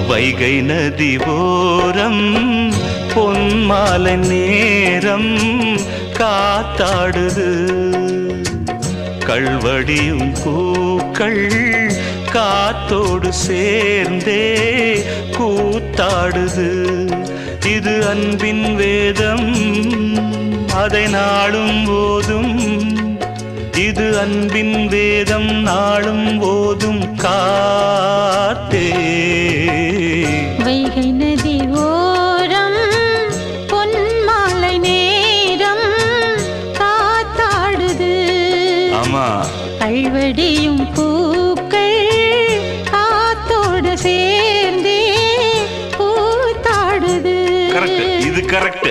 வைகை நதி ஓரம் பொன்மாலை நேரம் காத்தாடுது கள்வடியும் பூக்கள் காத்தோடு சேர்ந்தே கூத்தாடுது இது அன்பின் வேதம் அதை நாளும் போதும் இது அன்பின் வேதம் நாளும் போதும் காத்தே வைகை நதி ஓரம் பொன்மாலை நேரம் காத்தாடுது ஆமா கள்வடியும் பூக்கள் காத்தோடு சேர்ந்தே கூத்தாடுது கரெக்ட் இது கரெக்ட்